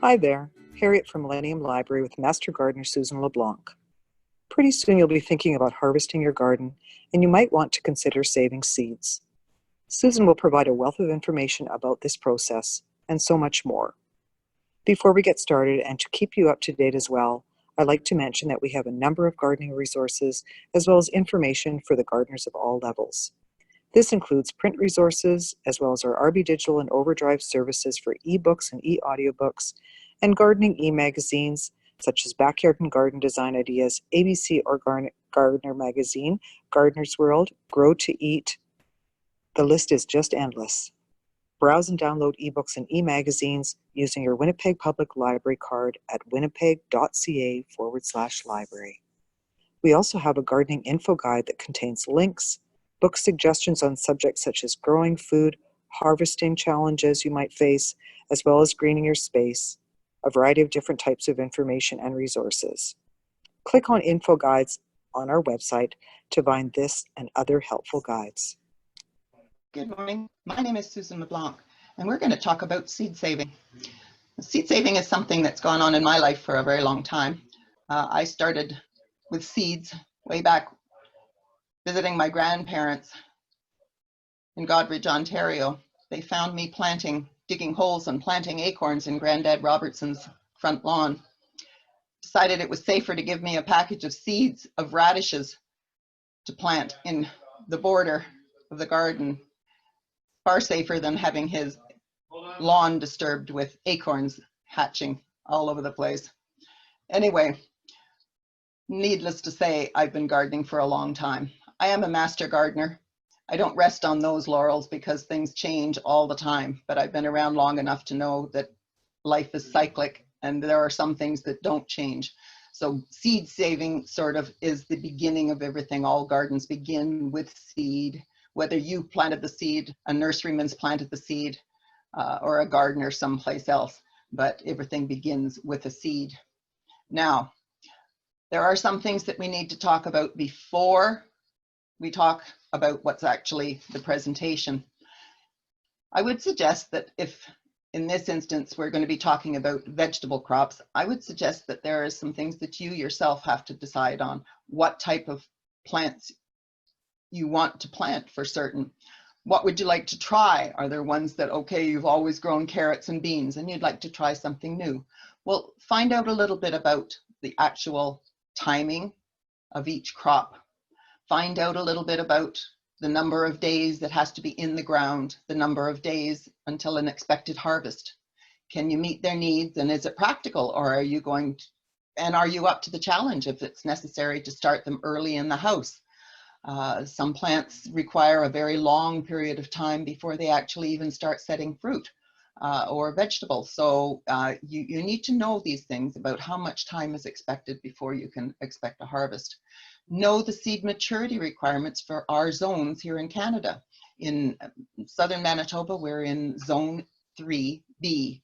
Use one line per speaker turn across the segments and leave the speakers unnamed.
Hi there, Harriet from Millennium Library with Master Gardener Susan LeBlanc. Pretty soon you'll be thinking about harvesting your garden, and you might want to consider saving seeds. Susan will provide a wealth of information about this process, and so much more. Before we get started, and to keep you up to date as well, I'd like to mention that we have a number of gardening resources, as well as information for the gardeners of all levels. This includes print resources, as well as our RB Digital and Overdrive services for ebooks and e-audiobooks, and gardening e-magazines, such as Backyard and Garden Design Ideas, ABC or Gardener Magazine, Gardener's World, Grow to Eat. The list is just endless. Browse and download ebooks and e-magazines using your Winnipeg Public Library card at winnipeg.ca/library. We also have a gardening info guide that contains links, book suggestions on subjects such as growing food, harvesting challenges you might face, as well as greening your space, a variety of different types of information and resources. Click on info guides on our website to find this and other helpful guides.
Good morning. My name is Susan LeBlanc, and we're going to talk about seed saving. Seed saving is something that's gone on in my life for a very long time. I started with seeds way back visiting my grandparents in Godridge, Ontario. They found me digging holes and planting acorns in Granddad Robertson's front lawn. Decided it was safer to give me a package of seeds of radishes to plant in the border of the garden. Far safer than having his lawn disturbed with acorns hatching all over the place. Anyway, needless to say, I've been gardening for a long time. I am a master gardener. I don't rest on those laurels because things change all the time, but I've been around long enough to know that life is cyclic and there are some things that don't change. So seed saving sort of is the beginning of everything. All gardens begin with seed. Whether you planted the seed, a nurseryman's planted the seed, or a gardener someplace else, but everything begins with a seed. Now, there are some things that we need to talk about before we talk about what's actually the presentation. I would suggest that if, in this instance, we're going to be talking about vegetable crops, I would suggest that there are some things that you yourself have to decide on. What type of plants you want to plant for certain. What would you like to try? Are there ones that, okay, you've always grown carrots and beans and you'd like to try something new? Well, find out a little bit about the actual timing of each crop. Find out a little bit about the number of days that has to be in the ground, the number of days until an expected harvest. Can you meet their needs, and is it practical, or are you going to, and are you up to the challenge if it's necessary to start them early in the house? Some plants require a very long period of time before they actually even start setting fruit or vegetables. So you need to know these things about how much time is expected before you can expect a harvest. Know the seed maturity requirements for our zones here in Canada. In southern Manitoba, we're in zone 3B,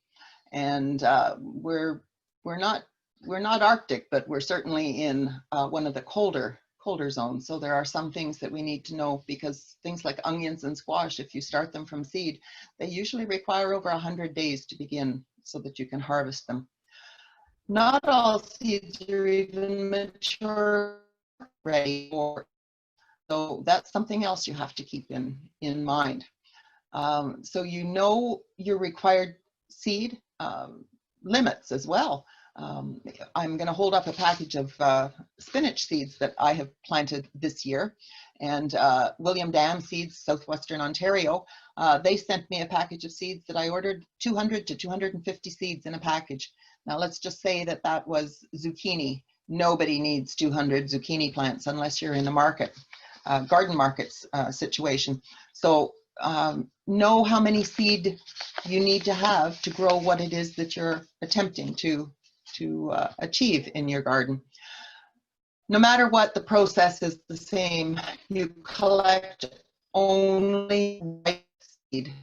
and we're not Arctic, but we're certainly in one of the colder zones. So there are some things that we need to know, because things like onions and squash, if you start them from seed, they usually require over 100 days to begin so that you can harvest them. Not all seeds are even mature ready for, so that's something else you have to keep in mind. So you know your required seed limits as well. I'm going to hold up a package of spinach seeds that I have planted this year, and William Dam Seeds, Southwestern Ontario, they sent me a package of seeds that I ordered 200 to 250 seeds in a package. Now let's just say that that was zucchini. Nobody needs 200 zucchini plants unless you're in a market, garden markets situation. So know how many seed you need to have to grow what it is that you're attempting to achieve in your garden. No matter what, the process is the same. You collect only ripe seed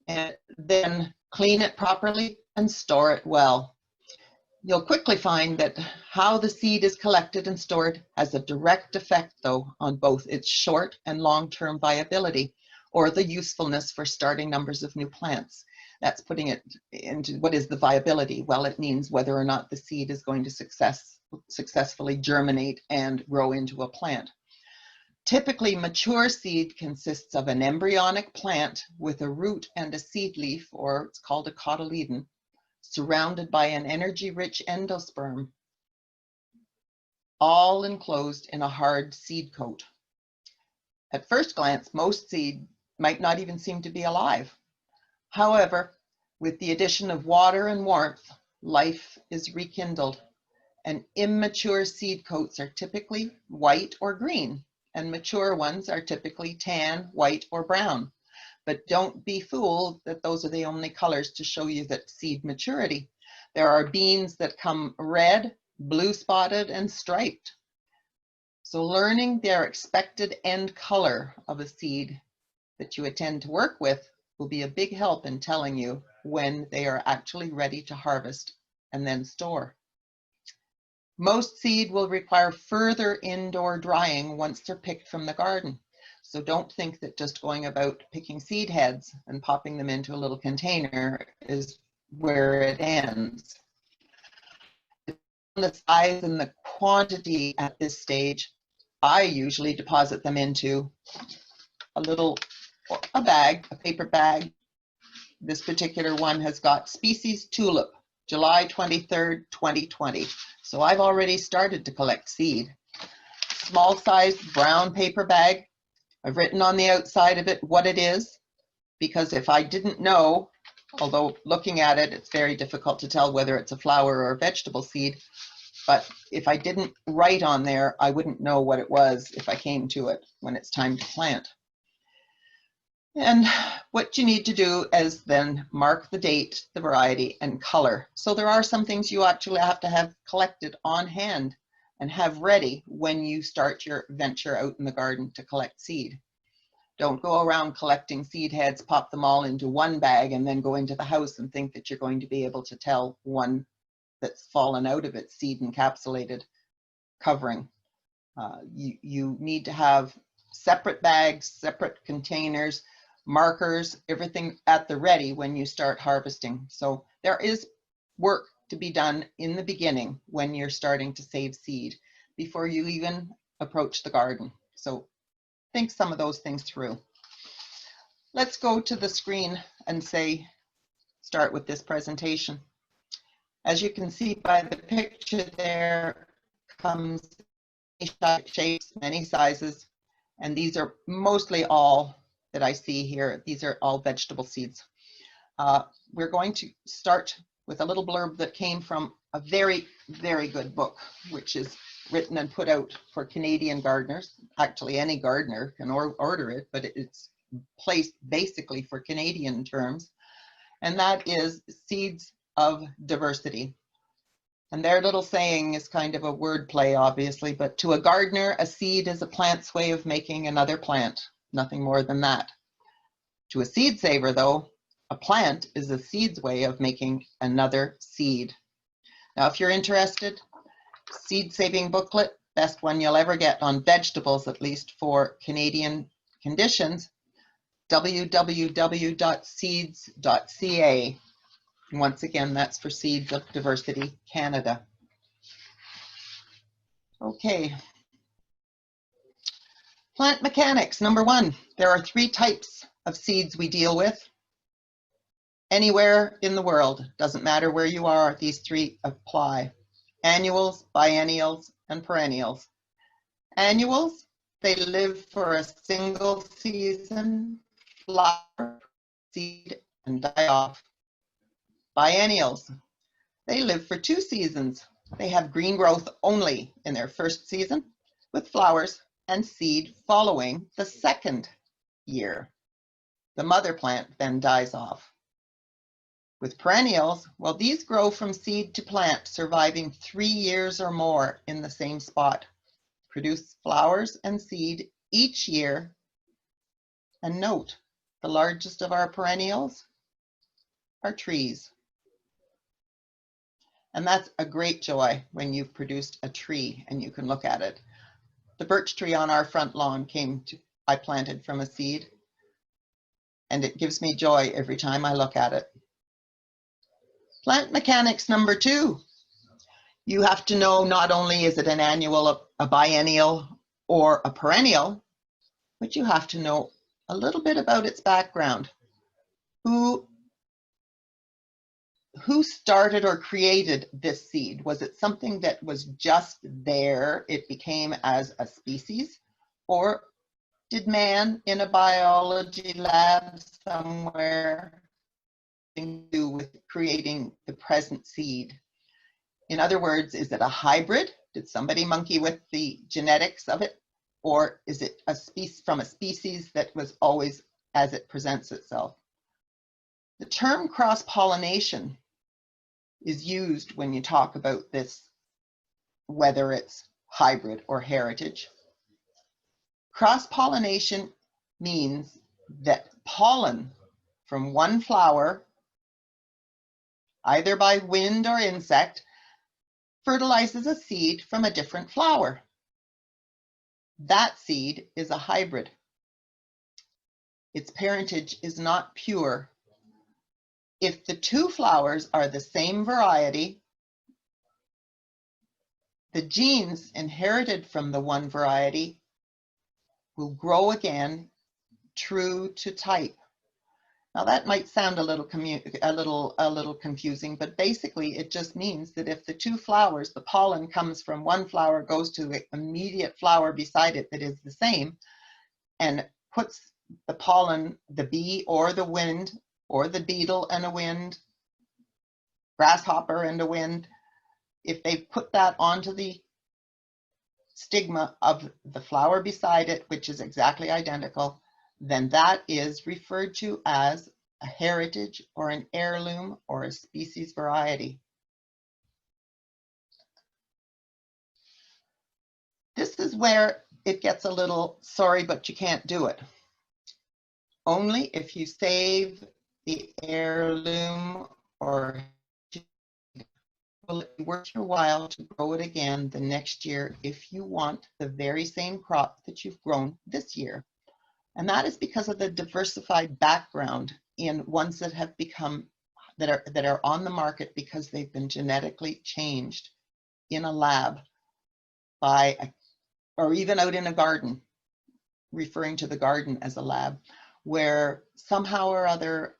and then clean it properly and store it well. You'll quickly find that how the seed is collected and stored has a direct effect, though, on both its short and long-term viability, or the usefulness for starting numbers of new plants. That's putting it into what is the viability? Well, it means whether or not the seed is going to successfully germinate and grow into a plant. Typically, mature seed consists of an embryonic plant with a root and a seed leaf, or it's called a cotyledon, surrounded by an energy-rich endosperm, all enclosed in a hard seed coat. At first glance, most seed might not even seem to be alive. However, with the addition of water and warmth, life is rekindled, and immature seed coats are typically white or green, and mature ones are typically tan, white, or brown. But don't be fooled that those are the only colors to show you that seed maturity. There are beans that come red, blue spotted, and striped. So learning their expected end color of a seed that you intend to work with will be a big help in telling you when they are actually ready to harvest and then store. Most seed will require further indoor drying once they're picked from the garden. So don't think that just going about picking seed heads and popping them into a little container is where it ends. The size and the quantity at this stage, I usually deposit them into a bag, a paper bag. This particular one has got species tulip, July 23rd, 2020. So I've already started to collect seed. Small sized brown paper bag. I've written on the outside of it what it is, because if I didn't know, although looking at it, it's very difficult to tell whether it's a flower or a vegetable seed, but if I didn't write on there, I wouldn't know what it was if I came to it when it's time to plant. And what you need to do is then mark the date, the variety, and color. So there are some things you actually have to have collected on hand and have ready when you start your venture out in the garden to collect seed. Don't go around collecting seed heads, pop them all into one bag, and then go into the house and think that you're going to be able to tell one that's fallen out of its seed encapsulated covering. You need to have separate bags, separate containers, markers, everything at the ready when you start harvesting. So there is work to be done in the beginning when you're starting to save seed before you even approach the garden. So think some of those things through. Let's go to the screen and start with this presentation. As you can see by the picture, there comes many shapes, many sizes, and these are mostly all that I see here. These are all vegetable seeds. We're going to start with a little blurb that came from a very, very good book, which is written and put out for Canadian gardeners. Actually, any gardener can order it, but it's placed basically for Canadian terms. And that is Seeds of Diversity. And their little saying is kind of a word play, obviously, but to a gardener, a seed is a plant's way of making another plant. Nothing more than that. To a seed saver, though, a plant is a seed's way of making another seed. Now, if you're interested, seed saving booklet, best one you'll ever get on vegetables, at least for Canadian conditions, www.seeds.ca. Once again, that's for Seeds of Diversity Canada. Okay. Plant mechanics, number one. There are 3 types of seeds we deal with. Anywhere in the world, doesn't matter where you are, these 3 apply. Annuals, biennials, and perennials. Annuals, they live for a single season, flower, seed, and die off. Biennials, they live for 2 seasons. They have green growth only in their first season, with flowers and seed following the second year. The mother plant then dies off. With perennials, well, these grow from seed to plant, surviving 3 years or more in the same spot, produce flowers and seed each year. And note, the largest of our perennials are trees. And that's a great joy when you've produced a tree and you can look at it. The birch tree on our front lawn I planted from a seed, and it gives me joy every time I look at it. Plant mechanics number 2. You have to know not only is it an annual, a biennial, or a perennial, but you have to know a little bit about its background. Who started or created this seed? Was it something that was just there, it became as a species? Or did man in a biology lab somewhere do with creating the present seed? In other words, is it a hybrid? Did somebody monkey with the genetics of it? Or is it a species from a species that was always as it presents itself? The term cross-pollination is used when you talk about this, whether it's hybrid or heritage. Cross-pollination means that pollen from one flower, either by wind or insect, fertilizes a seed from a different flower. That seed is a hybrid. Its parentage is not pure. If the two flowers are the same variety, the genes inherited from the one variety will grow again true to type. Now that might sound a little confusing, but basically it just means that if the two flowers, the pollen comes from one flower, goes to the immediate flower beside it that is the same, and puts the pollen, the bee or the wind, or the beetle and a wind, grasshopper and a wind, if they put that onto the stigma of the flower beside it, which is exactly identical, then that is referred to as a heritage or an heirloom or a species variety. This is where it gets a little sorry, but you can't do it. Only if you save the heirloom or will it be worth your while to grow it again the next year if you want the very same crop that you've grown this year. And that is because of the diversified background in ones that have become, that are on the market because they've been genetically changed in a lab by, or even out in a garden, referring to the garden as a lab, where somehow or other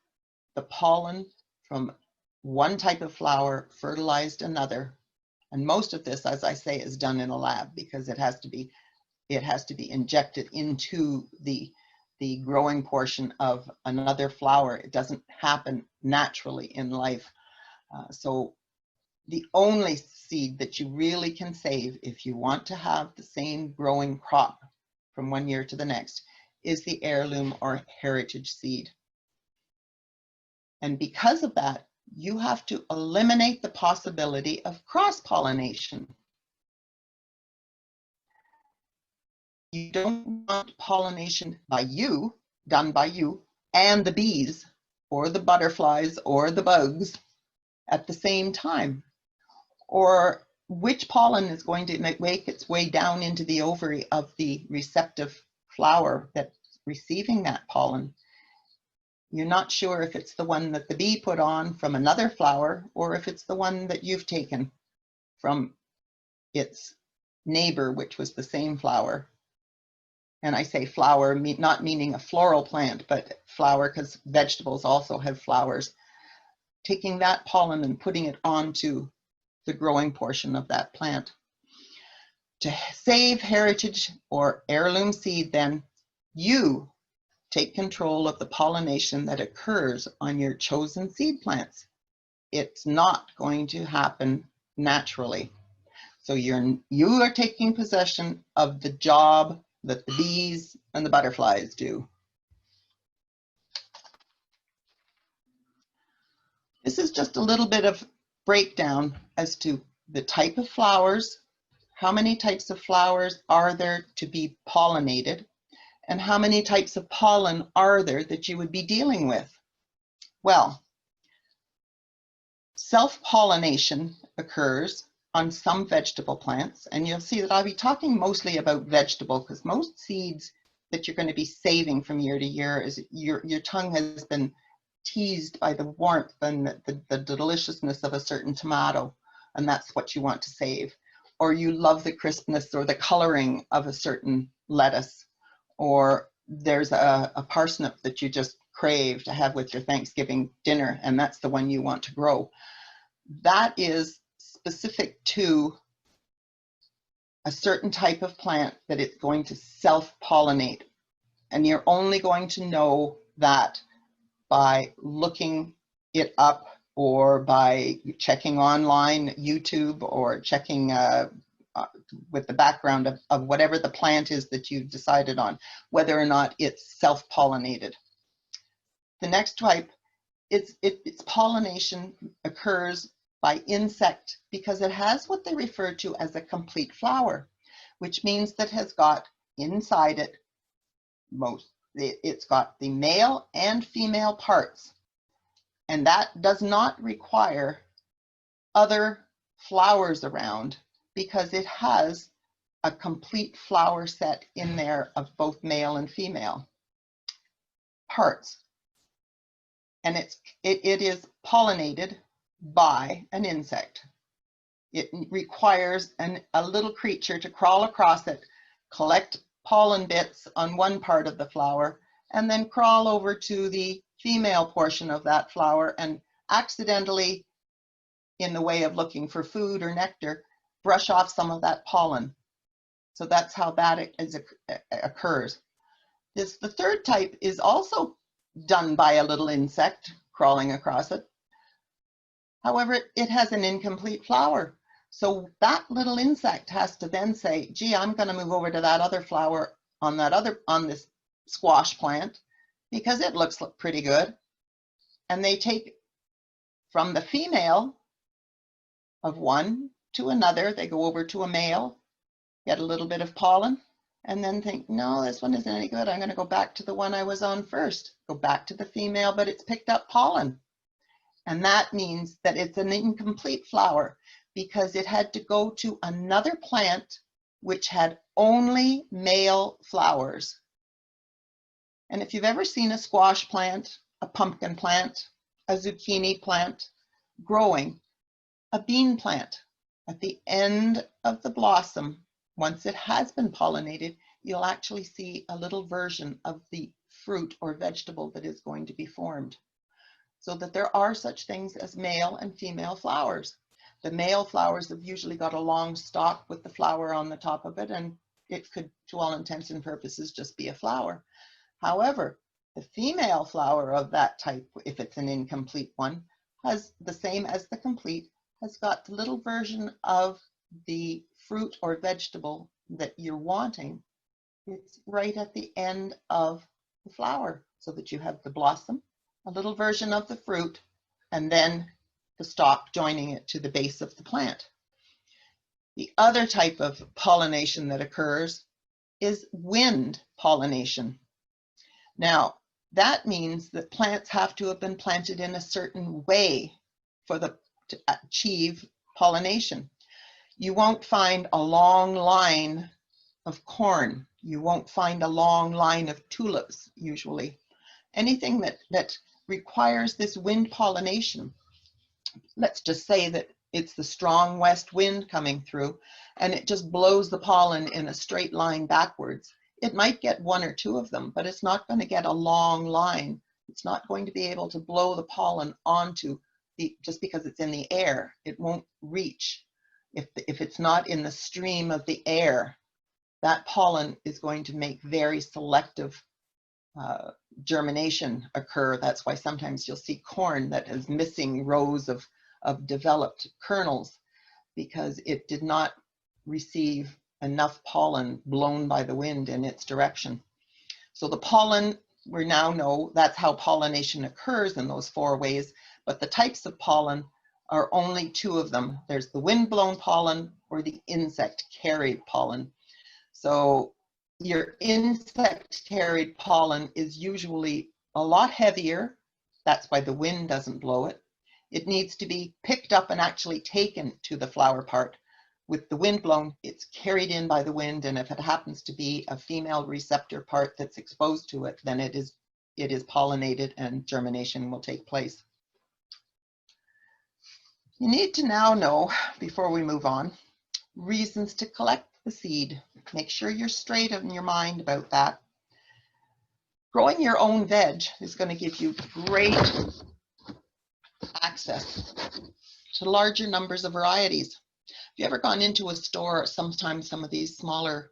the pollen from one type of flower fertilized another. And most of this, as I say, is done in a lab because it has to be injected into the growing portion of another flower. It doesn't happen naturally in life. So the only seed that you really can save if you want to have the same growing crop from one year to the next is the heirloom or heritage seed. And because of that, you have to eliminate the possibility of cross-pollination. You don't want pollination by you, done by you, and the bees, or the butterflies, or the bugs at the same time. Or which pollen is going to make its way down into the ovary of the receptive flower that's receiving that pollen. You're not sure if it's the one that the bee put on from another flower or if it's the one that you've taken from its neighbor, which was the same flower. And I say flower, not meaning a floral plant, but flower because vegetables also have flowers. Taking that pollen and putting it onto the growing portion of that plant. To save heritage or heirloom seed, then, you take control of the pollination that occurs on your chosen seed plants. It's not going to happen naturally. So you are taking possession of the job that the bees and the butterflies do. This is just a little bit of breakdown as to the type of flowers, how many types of flowers are there to be pollinated, and how many types of pollen are there that you would be dealing with? Well, self-pollination occurs on some vegetable plants, and you'll see that I'll be talking mostly about vegetable because most seeds that you're going to be saving from year to year is your tongue has been teased by the warmth and the deliciousness of a certain tomato, and that's what you want to save. Or you love the crispness or the coloring of a certain lettuce, or there's a parsnip that you just crave to have with your Thanksgiving dinner, and that's the one you want to grow. That is specific to a certain type of plant that it's going to self-pollinate. And you're only going to know that by looking it up or by checking online, YouTube, or checking with the background of whatever the plant is that you've decided on, whether or not it's self-pollinated. The next type, its pollination occurs by insect because it has what they refer to as a complete flower, which means that has got inside it it's got the male and female parts, and that does not require other flowers around because it has a complete flower set in there of both male and female parts. And it is pollinated by an insect. It requires a little creature to crawl across it, collect pollen bits on one part of the flower, and then crawl over to the female portion of that flower and accidentally, in the way of looking for food or nectar, brush off some of that pollen. So that's how that occurs. The third type is also done by a little insect crawling across it. However, it has an incomplete flower. So that little insect has to then say, gee, I'm going to move over to that other flower on this squash plant because it looks pretty good. And they take from the female of one to another, they go over to a male, get a little bit of pollen, and then think, no, this one isn't any good. I'm going to go back to the one I was on first. Go back to the female, but it's picked up pollen. And that means that it's an incomplete flower because it had to go to another plant which had only male flowers. And if you've ever seen a squash plant, a pumpkin plant, a zucchini plant growing, a bean plant, at the end of the blossom, once it has been pollinated, you'll actually see a little version of the fruit or vegetable that is going to be formed. So that there are such things as male and female flowers. The male flowers have usually got a long stalk with the flower on the top of it, and it could, to all intents and purposes, just be a flower. However, the female flower of that type, if it's an incomplete one, has the same as the complete, has got the little version of the fruit or vegetable that you're wanting. It's right at the end of the flower, so that you have the blossom, a little version of the fruit, and then the stalk joining it to the base of the plant. The other type of pollination that occurs is wind pollination. Now, that means that plants have to have been planted in a certain way to achieve pollination. You won't find a long line of corn. You won't find a long line of tulips, usually. Anything that requires this wind pollination. Let's just say that it's the strong west wind coming through and it just blows the pollen in a straight line backwards. It might get one or two of them, but it's not going to get a long line. It's not going to be able to blow the pollen onto just because it's in the air. It won't reach. If it's not in the stream of the air, that pollen is going to make very selective germination occur. That's why sometimes you'll see corn that is missing rows of developed kernels because it did not receive enough pollen blown by the wind in its direction. So the pollen, we now know that's how pollination occurs in those 4 ways, but the types of pollen are only 2 of them. There's the wind-blown pollen or the insect-carried pollen. So your insect-carried pollen is usually a lot heavier. That's why the wind doesn't blow it. It needs to be picked up and actually taken to the flower part. With the wind blown, it's carried in by the wind, and if it happens to be a female receptor part that's exposed to it, then it is it is pollinated and germination will take place. You need to now know, before we move on, reasons to collect the seed. Make sure you're straight in your mind about that. Growing your own veg is going to give you great access to larger numbers of varieties. Have you ever gone into a store, sometimes some of these smaller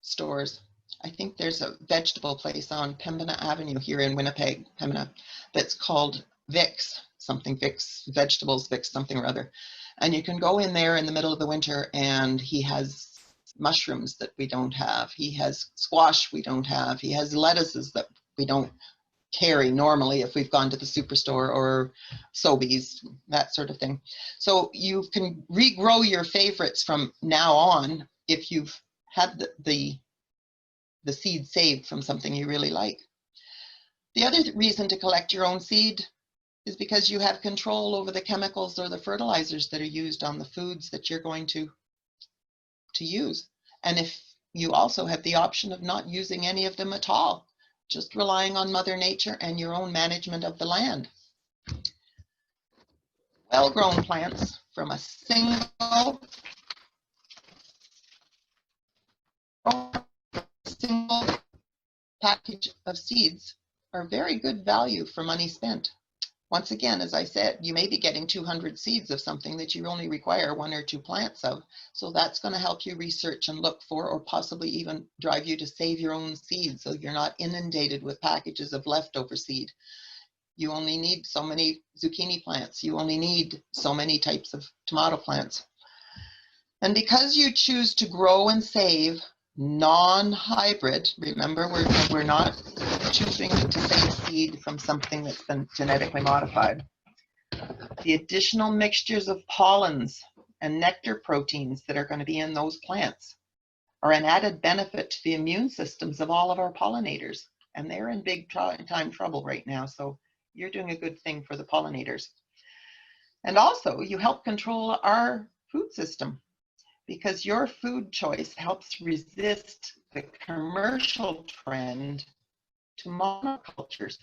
stores? I think there's a vegetable place on Pembina Avenue here in Winnipeg, Pembina, that's called Vic's, something Vic's, Vegetables Vic's, something or other. And you can go in there in the middle of the winter and he has mushrooms that we don't have. He has squash we don't have. He has lettuces that we don't carry normally if we've gone to the superstore or Sobeys, that sort of thing. So you can regrow your favorites from now on if you've had the seed saved from something you really like. The other reason to collect your own seed is because you have control over the chemicals or the fertilizers that are used on the foods that you're going to use. And if you also have the option of not using any of them at all, just relying on Mother Nature and your own management of the land. Well-grown plants from a single package of seeds are very good value for money spent. Once again, as I said, you may be getting 200 seeds of something that you only require 1 or 2 plants of. So that's going to help you research and look for, or possibly even drive you to save your own seeds so you're not inundated with packages of leftover seed. You only need so many zucchini plants. You only need so many types of tomato plants. And because you choose to grow and save non-hybrid, remember we're not choosing to save seed from something that's been genetically modified. The additional mixtures of pollens and nectar proteins that are going to be in those plants are an added benefit to the immune systems of all of our pollinators. And they're in big time trouble right now. So you're doing a good thing for the pollinators. And also you help control our food system, because your food choice helps resist the commercial trend to monocultures.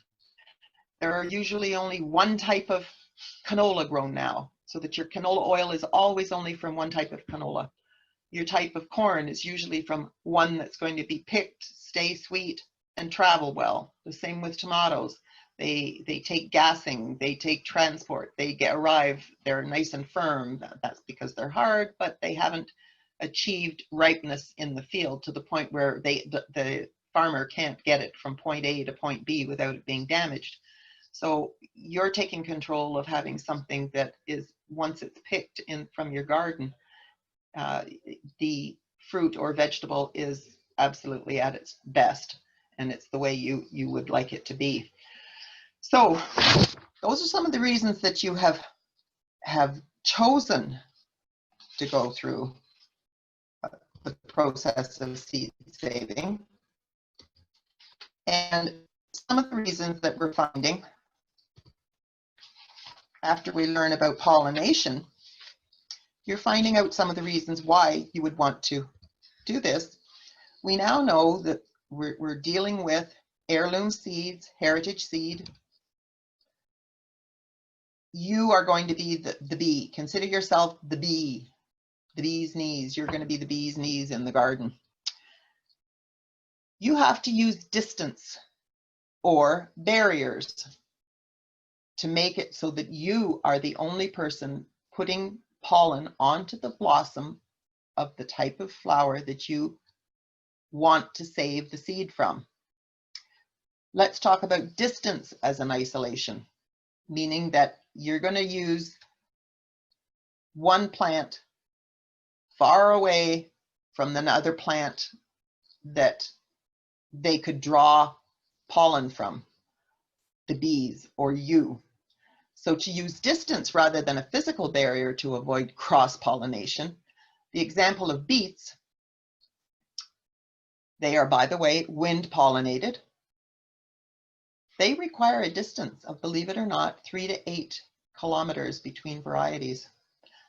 There are usually only one type of canola grown now, so that your canola oil is always only from one type of canola. Your type of corn is usually from one that's going to be picked, stay sweet, and travel well. The same with tomatoes. They take gassing, they take transport, they arrive, they're nice and firm. That's because they're hard, but they haven't achieved ripeness in the field to the point where the farmer can't get it from point A to point B without it being damaged. So you're taking control of having something that is, once it's picked in from your garden, the fruit or vegetable is absolutely at its best, and it's the way you would like it to be. So those are some of the reasons that you have chosen to go through the process of seed saving. And some of the reasons that we're finding after we learn about pollination, you're finding out some of the reasons why you would want to do this. We now know that we're dealing with heirloom seeds, heritage seed. You are going to be the bee. Consider yourself the bee, the bee's knees. You're going to be the bee's knees in the garden. You have to use distance or barriers to make it so that you are the only person putting pollen onto the blossom of the type of flower that you want to save the seed from. Let's talk about distance as an isolation, meaning that you're going to use one plant far away from another plant that they could draw pollen from, the bees or you. So to use distance rather than a physical barrier to avoid cross-pollination, the example of beets, they are, by the way, wind pollinated. They require a distance of, believe it or not, 3 to 8 kilometers between varieties.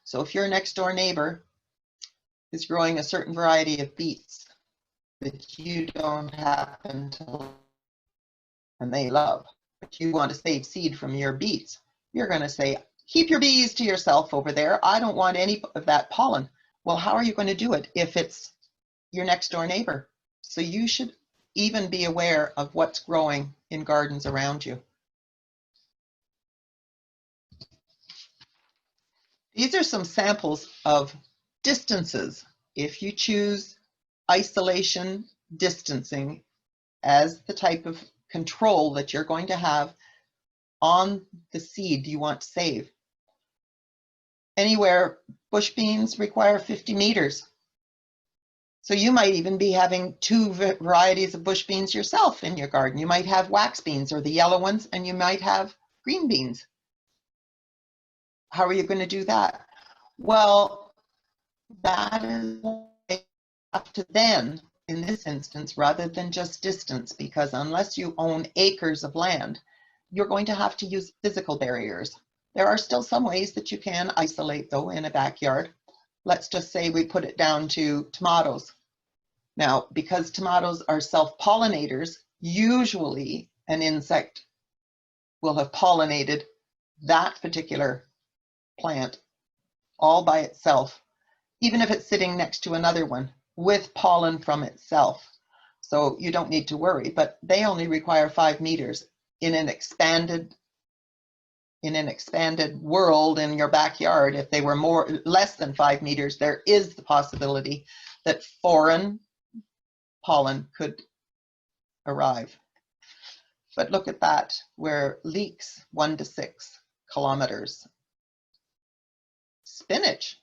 So if your next door neighbor is growing a certain variety of beets that you don't happen to and they love, but you want to save seed from your bees, you're going to say, keep your bees to yourself over there. I don't want any of that pollen. Well, how are you going to do it if it's your next door neighbor? So you should even be aware of what's growing in gardens around you. These are some samples of distances. If you choose isolation distancing as the type of control that you're going to have on the seed you want to save. Anywhere, bush beans require 50 meters. So you might even be having two varieties of bush beans yourself in your garden. You might have wax beans or the yellow ones, and you might have green beans. How are you going to do that? Well, that is up to then, in this instance, rather than just distance, because unless you own acres of land, you're going to have to use physical barriers. There are still some ways that you can isolate, though, in a backyard. Let's just say we put it down to tomatoes. Now, because tomatoes are self-pollinators, usually an insect will have pollinated that particular plant all by itself, even if it's sitting next to another one with pollen from itself. So you don't need to worry, but they only require 5 meters. In an expanded world in your backyard, if they were less than 5 meters, there is the possibility that foreign pollen could arrive. But look at that, where leeks 1 to 6 kilometers. Spinach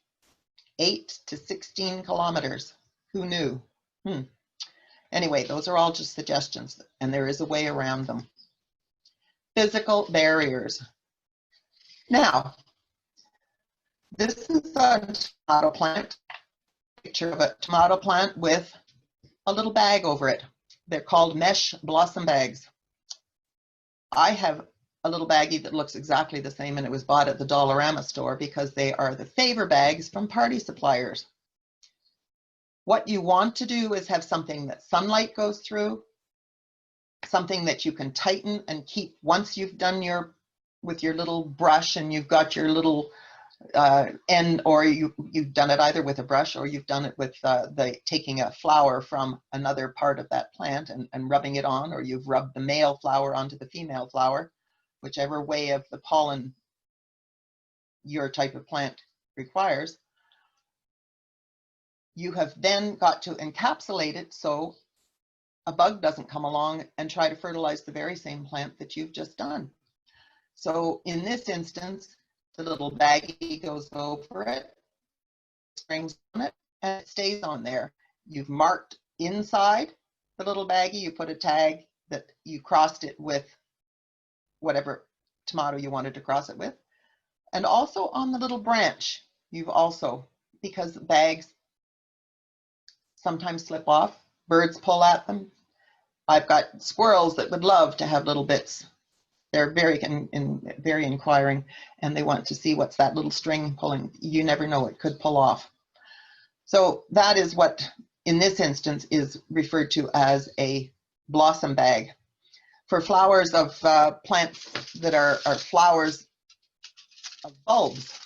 8 to 16 kilometers. Who knew? Anyway, those are all just suggestions, and there is a way around them. Physical barriers. Now, this is a tomato plant, picture of a tomato plant with a little bag over it. They're called mesh blossom bags. I have a little baggie that looks exactly the same, and it was bought at the Dollarama store because they are the favor bags from party suppliers. What you want to do is have something that sunlight goes through, something that you can tighten and keep once you've done with your little brush and you've got your little end, or you've done it either with a brush or you've done it with taking a flower from another part of that plant and rubbing it on, or you've rubbed the male flower onto the female flower, whichever way of the pollen your type of plant requires. You have then got to encapsulate it so a bug doesn't come along and try to fertilize the very same plant that you've just done. So in this instance, the little baggie goes over it, springs on it, and it stays on there. You've marked inside the little baggie, you put a tag that you crossed it with whatever tomato you wanted to cross it with. And also on the little branch, you've also, because bags sometimes slip off, birds pull at them. I've got squirrels that would love to have little bits. They're very inquiring, and they want to see what's that little string pulling. You never know, it could pull off. So that is what, in this instance, is referred to as a blossom bag. For flowers of plants that are flowers of bulbs,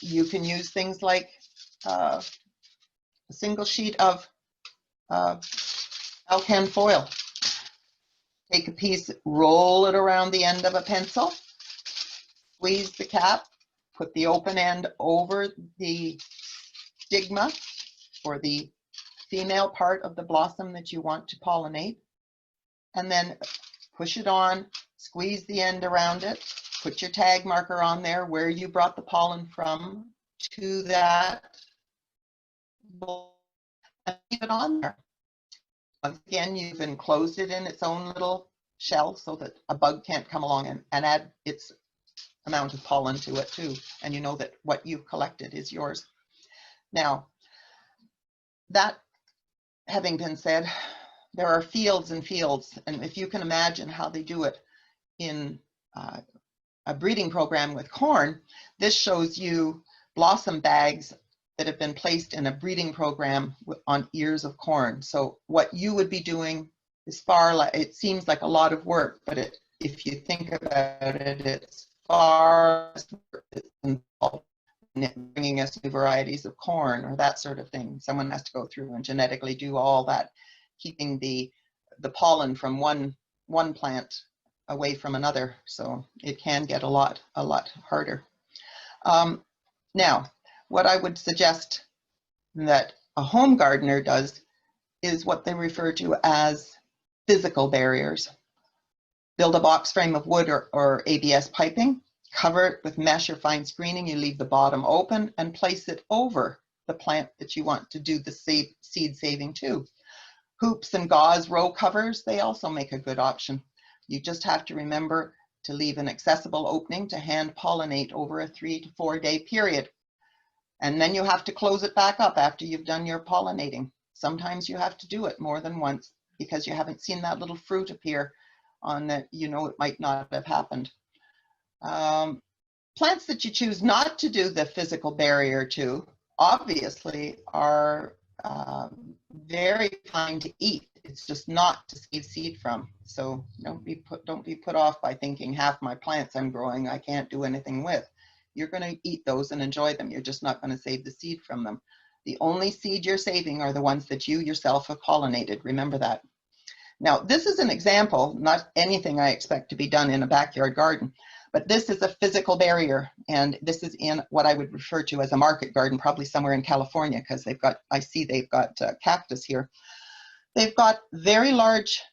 you can use things like a single sheet of alcan foil. Take a piece, roll it around the end of a pencil, squeeze the cap, put the open end over the stigma or the female part of the blossom that you want to pollinate, and then push it on, squeeze the end around it, put your tag marker on there where you brought the pollen from to that, and leave it on there. Once again, you've enclosed it in its own little shell so that a bug can't come along and add its amount of pollen to it too. And you know that what you've collected is yours. Now, that having been said, there are fields and fields. And if you can imagine how they do it in a breeding program with corn, this shows you blossom bags that have been placed in a breeding program on ears of corn. So what you would be doing it seems like a lot of work, but if you think about it, it's far less work that's involved in bringing us new varieties of corn or that sort of thing. Someone has to go through and genetically do all that, keeping the pollen from one plant away from another. So it can get a lot harder. Now, what I would suggest that a home gardener does is what they refer to as physical barriers. Build a box frame of wood or ABS piping, cover it with mesh or fine screening. You leave the bottom open and place it over the plant that you want to do the seed saving to. Hoops and gauze row covers, they also make a good option. You just have to remember to leave an accessible opening to hand pollinate over a 3 to 4 day period. And then you have to close it back up after you've done your pollinating. Sometimes you have to do it more than once because you haven't seen that little fruit appear on that, you know, it might not have happened. Plants that you choose not to do the physical barrier to obviously are very fine to eat. It's just not to save seed from. So don't be put off by thinking half my plants I'm growing I can't do anything with. You're going to eat those and enjoy them. You're just not going to save the seed from them. The only seed you're saving are the ones that you yourself have pollinated. Remember that. Now, this is an example, not anything I expect to be done in a backyard garden, but this is a physical barrier, and this is in what I would refer to as a market garden, probably somewhere in California, because I see they've got cactus here. They've got very large,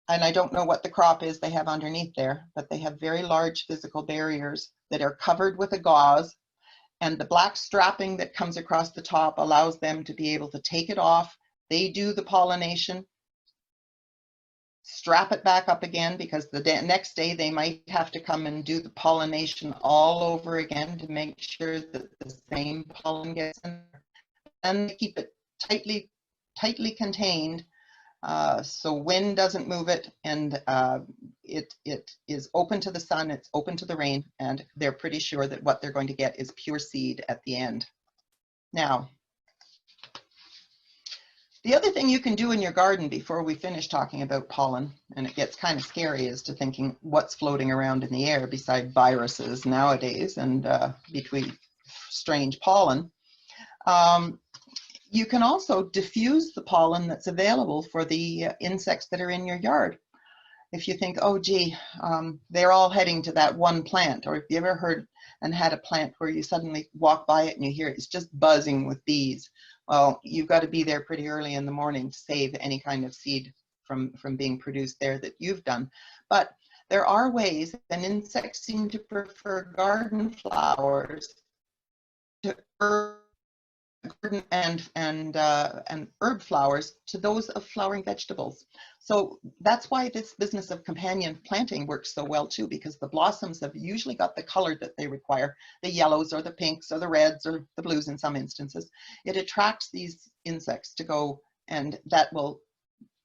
and I don't know what the crop is they have underneath there, but they have very large physical barriers that are covered with a gauze, and the black strapping that comes across the top allows them to be able to take it off. They do the pollination, strap it back up again, because the next day they might have to come and do the pollination all over again to make sure that the same pollen gets in there. And they keep it tightly contained so wind doesn't move it, and it is open to the sun, it's open to the rain, and they're pretty sure that what they're going to get is pure seed at the end. Now, the other thing you can do in your garden before we finish talking about pollen, and it gets kind of scary, is to thinking what's floating around in the air beside viruses nowadays and between strange pollen. You can also diffuse the pollen that's available for the insects that are in your yard. If you think, oh gee, they're all heading to that one plant, or if you ever heard and had a plant where you suddenly walk by it and you hear it's just buzzing with bees, well, you've got to be there pretty early in the morning to save any kind of seed from being produced there that you've done. But there are ways, and insects seem to prefer garden flowers to garden and herb flowers to those of flowering vegetables. So that's why this business of companion planting works so well too, because the blossoms have usually got the color that they require, the yellows or the pinks or the reds or the blues in some instances. It attracts these insects to go, and that will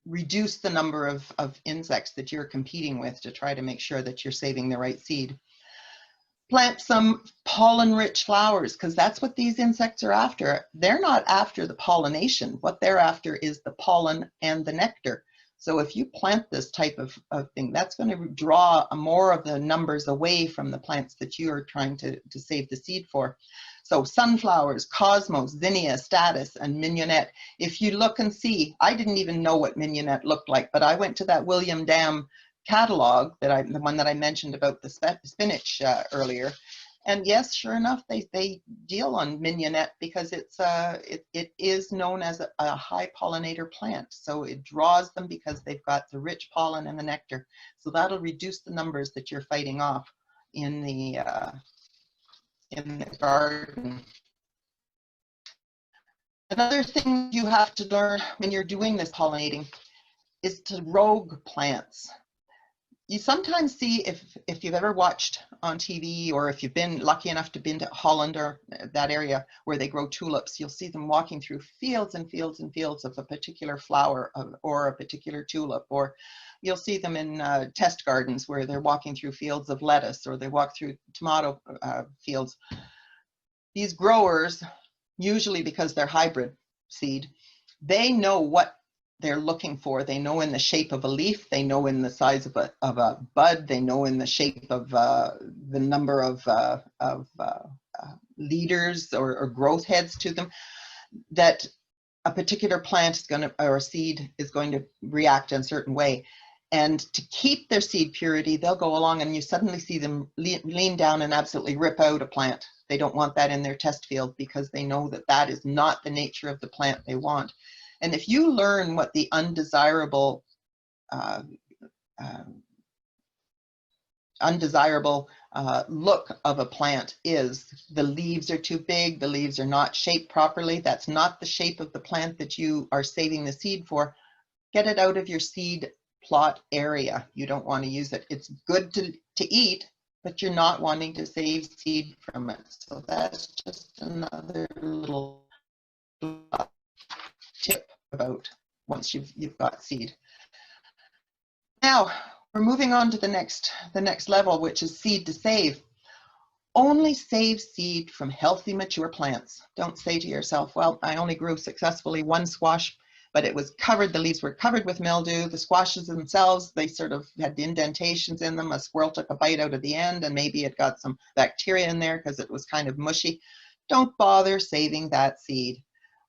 reduce the number of insects that you're competing with to try to make sure that you're saving the right seed. Plant some pollen-rich flowers, because that's what these insects are after. They're not after the pollination. What they're after is the pollen and the nectar. So if you plant this type of thing, that's going to draw more of the numbers away from the plants that you are trying to save the seed for. So sunflowers, cosmos, zinnia, statice, and mignonette. If you look and see, I didn't even know what mignonette looked like, but I went to that William Dam catalog, the one that I mentioned about the spinach earlier, and yes, sure enough, they deal on mignonette because it is known as a high pollinator plant. So it draws them because they've got the rich pollen and the nectar. So that'll reduce the numbers that you're fighting off in the garden. Another thing you have to learn when you're doing this pollinating is to rogue plants. You sometimes see, if you've ever watched on TV, or if you've been lucky enough to been to Holland or that area where they grow tulips, you'll see them walking through fields and fields and fields of a particular flower or a particular tulip, or you'll see them in test gardens where they're walking through fields of lettuce, or they walk through tomato fields. These growers, usually because they're hybrid seed, they know what they're looking for. They know in the shape of a leaf, they know in the size of a bud, they know in the shape of the number of leaders or growth heads to them, that a particular plant is going to, or a seed is going to react in a certain way. And to keep their seed purity, they'll go along and you suddenly see them lean down and absolutely rip out a plant. They don't want that in their test field because they know that that is not the nature of the plant they want. And if you learn what the undesirable look of a plant is, the leaves are too big, the leaves are not shaped properly, that's not the shape of the plant that you are saving the seed for, get it out of your seed plot area. You don't want to use it. It's good to eat, but you're not wanting to save seed from it. So that's just another little tip about once you've got seed. Now we're moving on to the next level, which is seed to save. Only save seed from healthy, mature plants. Don't say to yourself, well, I only grew successfully one squash, but it was covered, the leaves were covered with mildew. The squashes themselves, they sort of had indentations in them. A squirrel took a bite out of the end and maybe it got some bacteria in there because it was kind of mushy. Don't bother saving that seed.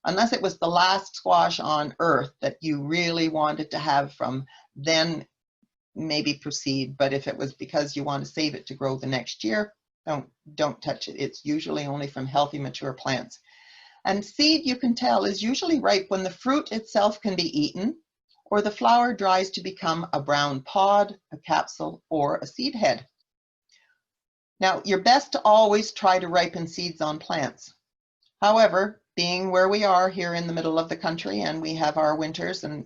Unless it was the last squash on earth that you really wanted to have from, then maybe proceed. But if it was because you want to save it to grow the next year, don't touch it. It's usually only from healthy, mature plants. And seed, you can tell, is usually ripe when the fruit itself can be eaten or the flower dries to become a brown pod, a capsule, or a seed head. Now, you're best to always try to ripen seeds on plants. However, being where we are here in the middle of the country and we have our winters and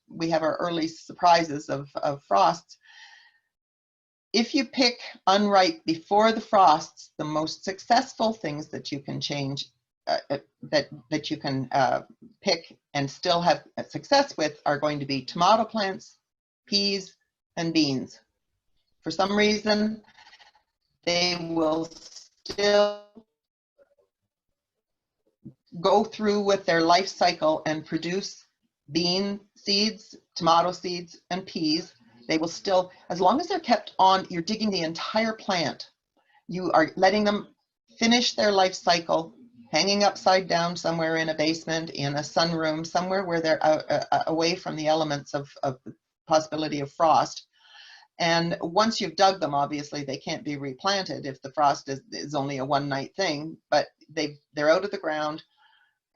we have our early surprises of frosts, if you pick unripe before the frosts, the most successful things that you can change that you can pick and still have success with are going to be tomato plants, peas, and beans. For some reason, they will still go through with their life cycle and produce bean seeds, tomato seeds, and peas. They will still, as long as they're kept on, you're digging the entire plant. You are letting them finish their life cycle, hanging upside down somewhere in a basement, in a sunroom, somewhere where they're away from the elements of possibility of frost. And once you've dug them, obviously they can't be replanted if the frost is only a one-night thing, but they're out of the ground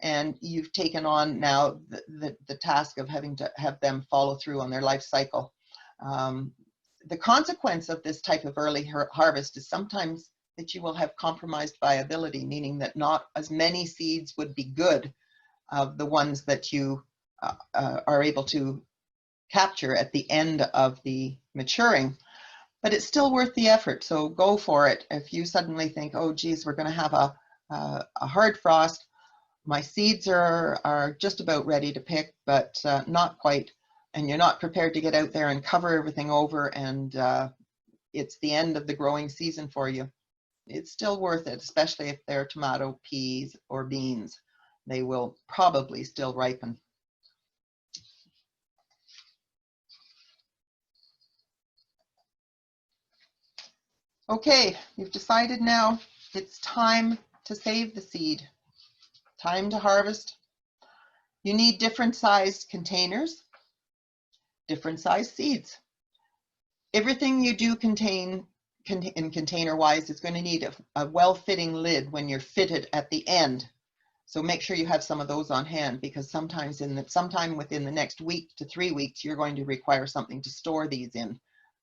and you've taken on now the task of having to have them follow through on their life cycle. The consequence of this type of early harvest is sometimes that you will have compromised viability, meaning that not as many seeds would be good of the ones that you are able to capture at the end of the maturing, but it's still worth the effort. So go for it. If you suddenly think, oh geez, we're going to have a hard frost, my seeds are just about ready to pick, but not quite, and you're not prepared to get out there and cover everything over, and it's the end of the growing season for you, it's still worth it, especially if they're tomato, peas, or beans. They will probably still ripen. Okay, you've decided now it's time to save the seed, time to harvest. You need different sized containers, different sized seeds. Everything you do in container wise is going to need a well-fitting lid when you're fitted at the end. So make sure you have some of those on hand, because sometime within the next week to 3 weeks, you're going to require something to store these in,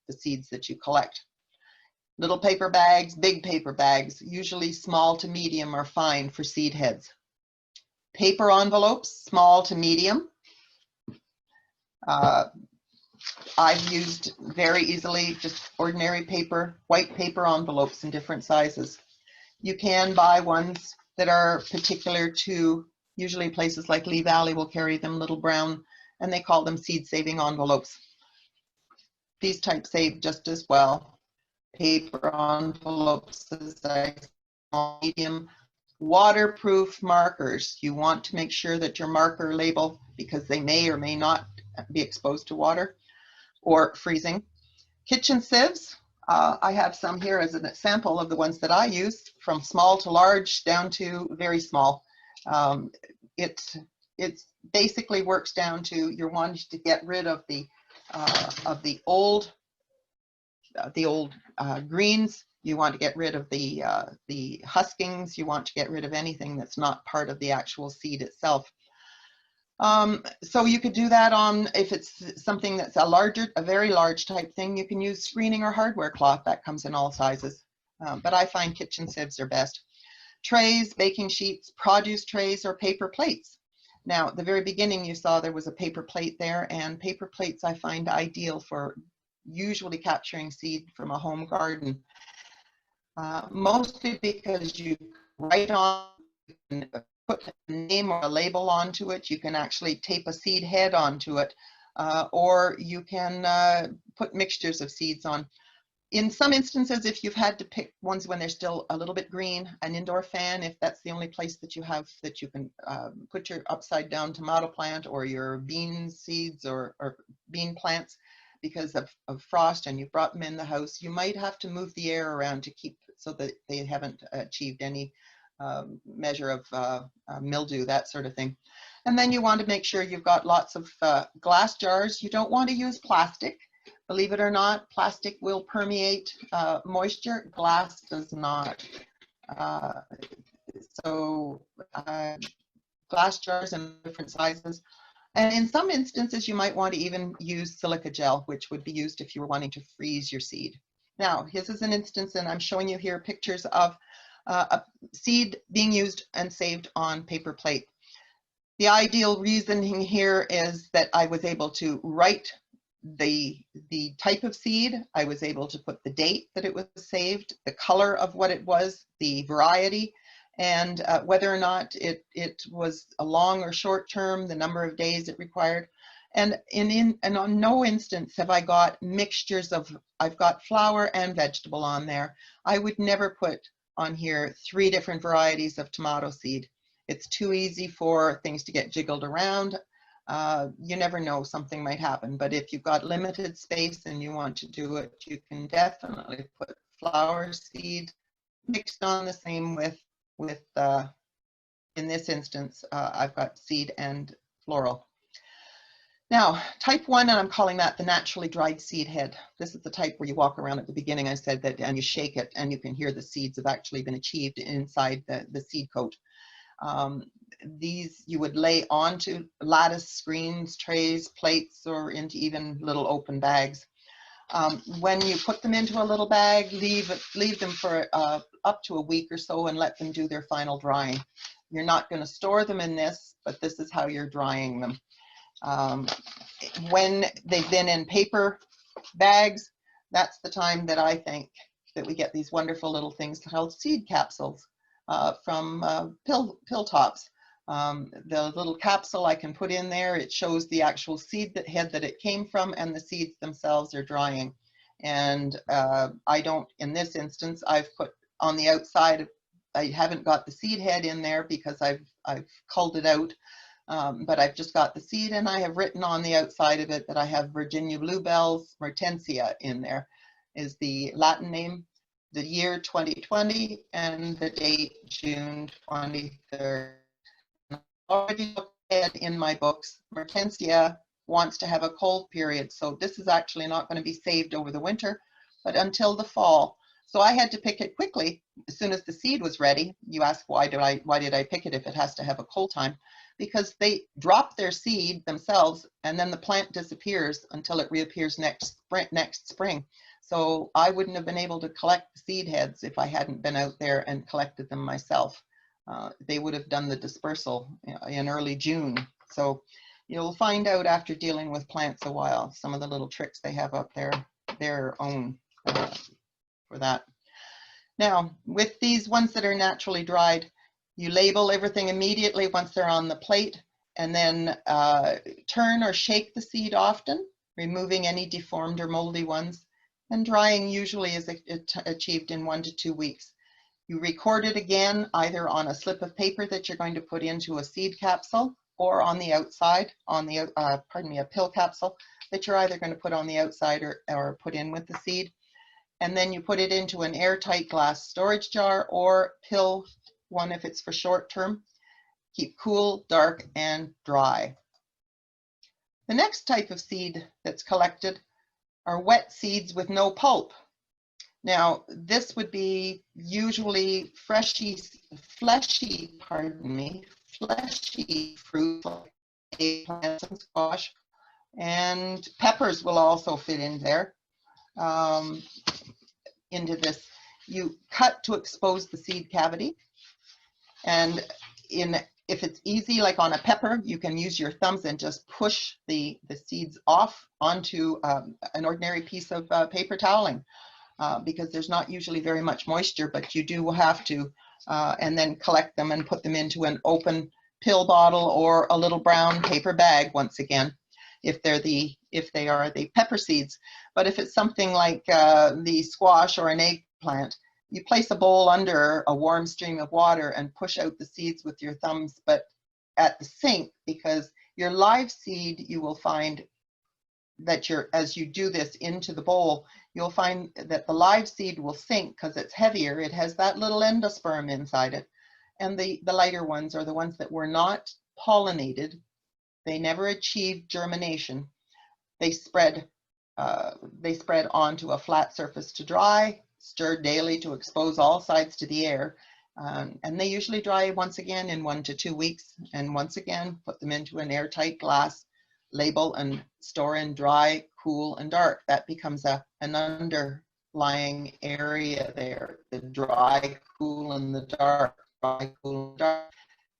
the seeds that you collect. Little paper bags, big paper bags, usually small to medium are fine for seed heads. Paper envelopes, small to medium. I've used very easily just ordinary paper, white paper envelopes in different sizes. You can buy ones that are particular to, usually places like Lee Valley will carry them, little brown, and they call them seed saving envelopes. These types save just as well. Paper envelopes, as I small, medium, Waterproof markers. You want to make sure that your marker label, because they may or may not be exposed to water or freezing. Kitchen sieves. I have some here as a sample of the ones that I use, from small to large down to very small. It basically works down to you're wanting to get rid of the old greens. You want to get rid of the huskings. You want to get rid of anything that's not part of the actual seed itself. So you could do that on, if it's something that's a very large type thing, you can use screening or hardware cloth. That comes in all sizes. But I find kitchen sieves are best. Trays, baking sheets, produce trays, or paper plates. Now, at the very beginning, you saw there was a paper plate there, and paper plates I find ideal for usually capturing seed from a home garden. Mostly because you write on, you can put a name or a label onto it, you can actually tape a seed head onto it, or you can put mixtures of seeds on. In some instances, if you've had to pick ones when they're still a little bit green, an indoor fan, if that's the only place that you have that you can put your upside down tomato plant or your bean seeds or bean plants, because of frost and you've brought them in the house, you might have to move the air around to keep so that they haven't achieved any measure of mildew, that sort of thing. And then you want to make sure you've got lots of glass jars. You don't want to use plastic. Believe it or not, plastic will permeate moisture. Glass does not. Glass jars in different sizes. And in some instances, you might want to even use silica gel, which would be used if you were wanting to freeze your seed. Now, this is an instance, and I'm showing you here pictures of a seed being used and saved on paper plate. The ideal reasoning here is that I was able to write the type of seed. I was able to put the date that it was saved, the color of what it was, the variety, and whether or not it was a long or short term, the number of days it required. And on no instance have I got mixtures of, I've got flower and vegetable on there. I would never put on here 3 different varieties of tomato seed. It's too easy for things to get jiggled around. You never know, something might happen. But if you've got limited space and you want to do it, you can definitely put flower seed mixed on the same with in this instance, I've got seed and floral. Now, type 1, and I'm calling that the naturally dried seed head. This is the type where you walk around at the beginning, I said that, and you shake it and you can hear the seeds have actually been achieved inside the seed coat. These you would lay onto lattice screens, trays, plates, or into even little open bags. When you put them into a little bag, leave them for up to a week or so and let them do their final drying. You're not going to store them in this, but this is how you're drying them. When they've been in paper bags, that's the time that I think that we get these wonderful little things called seed capsules from pill tops. The little capsule I can put in there, it shows the actual seed head that it came from, and the seeds themselves are drying. And I don't, in this instance, I've put on the outside, I haven't got the seed head in there because I've culled it out, but I've just got the seed, and I have written on the outside of it that I have Virginia bluebells mertensia in there, is the Latin name, the year 2020, and the date June 23rd. Already looked at in my books, mertensia wants to have a cold period, so this is actually not going to be saved over the winter, but until the fall. So I had to pick it quickly as soon as the seed was ready. You ask why did I pick it if it has to have a cold time? Because they drop their seed themselves, and then the plant disappears until it reappears next spring. So I wouldn't have been able to collect the seed heads if I hadn't been out there and collected them myself. They would have done the dispersal in early June. So you'll find out after dealing with plants a while, some of the little tricks they have up there, their own for that. Now, with these ones that are naturally dried, you label everything immediately once they're on the plate, and then turn or shake the seed often, removing any deformed or moldy ones, and drying usually is achieved in 1 to 2 weeks. You record it again, either on a slip of paper that you're going to put into a seed capsule, or on the outside, on the, a pill capsule that you're either going to put on the outside or put in with the seed. And then you put it into an airtight glass storage jar or pill one if it's for short term. Keep cool, dark, and dry. The next type of seed that's collected are wet seeds with no pulp. Now, this would be usually fleshy fruit like eggplants and squash, and peppers will also fit in there. Into this, you cut to expose the seed cavity, and if it's easy, like on a pepper, you can use your thumbs and just push the seeds off onto an ordinary piece of paper toweling. Because there's not usually very much moisture, but you do have to, and then collect them and put them into an open pill bottle or a little brown paper bag once again, if they are the pepper seeds. But if it's something like the squash or an eggplant, you place a bowl under a warm stream of water and push out the seeds with your thumbs, but at the sink, because your live seed, you will find that as you do this into the bowl, you'll find that the live seed will sink because it's heavier. It has that little endosperm inside it. And the lighter ones are the ones that were not pollinated. They never achieved germination. They spread onto a flat surface to dry, stirred daily to expose all sides to the air. And they usually dry once again in 1 to 2 weeks. And once again, put them into an airtight glass, label, and store in dry, cool, and dark. That becomes an underlying area there, the dry, cool, and the dark. Dry, cool, and dark.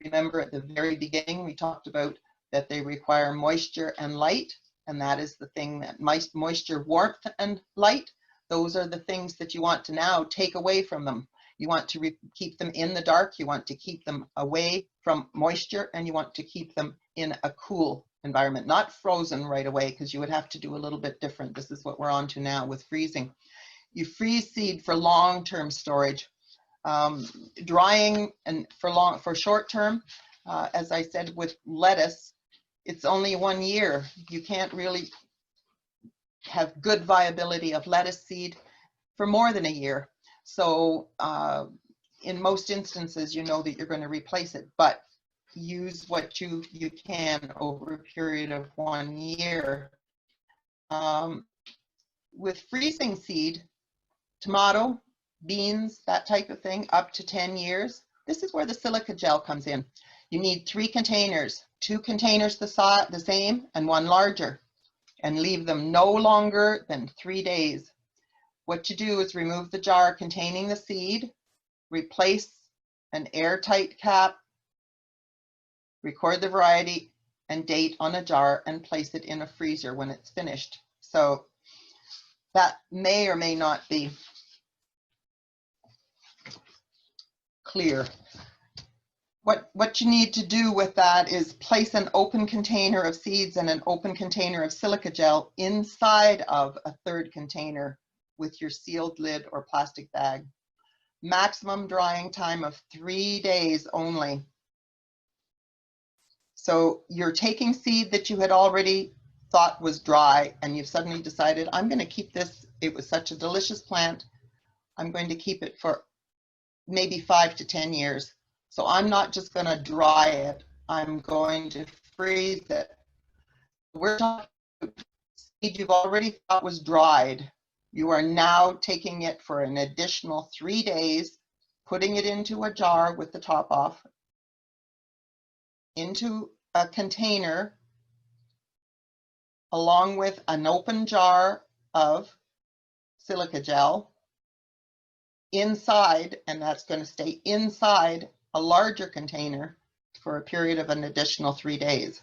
Remember at the very beginning, we talked about that they require moisture and light, and that is the thing that moisture, warmth, and light, those are the things that you want to now take away from them. You want to keep them in the dark, you want to keep them away from moisture, and you want to keep them in a cool environment, not frozen right away, because you would have to do a little bit different. This is what we're on to now with freezing. You freeze seed for long-term storage. Drying and for short-term, as I said with lettuce, it's only 1 year. You can't really have good viability of lettuce seed for more than a year. So in most instances, you know that you're going to replace it, but use what you can over a period of 1 year. With freezing seed, tomato, beans, that type of thing, up to 10 years, this is where the silica gel comes in. You need 3 containers, 2 containers the same and 1 larger, and leave them no longer than 3 days. What you do is remove the jar containing the seed, replace an airtight cap, record the variety and date on a jar, and place it in a freezer when it's finished. So that may or may not be clear. What you need to do with that is place an open container of seeds and an open container of silica gel inside of a 3rd container with your sealed lid or plastic bag. Maximum drying time of 3 days only. So you're taking seed that you had already thought was dry, and you've suddenly decided, I'm going to keep this. It was such a delicious plant. I'm going to keep it for maybe 5 to 10 years. So I'm not just going to dry it. I'm going to freeze it. We're talking about seed you've already thought was dried. You are now taking it for an additional 3 days, putting it into a jar with the top off, into a container, along with an open jar of silica gel inside, and that's going to stay inside a larger container for a period of an additional 3 days.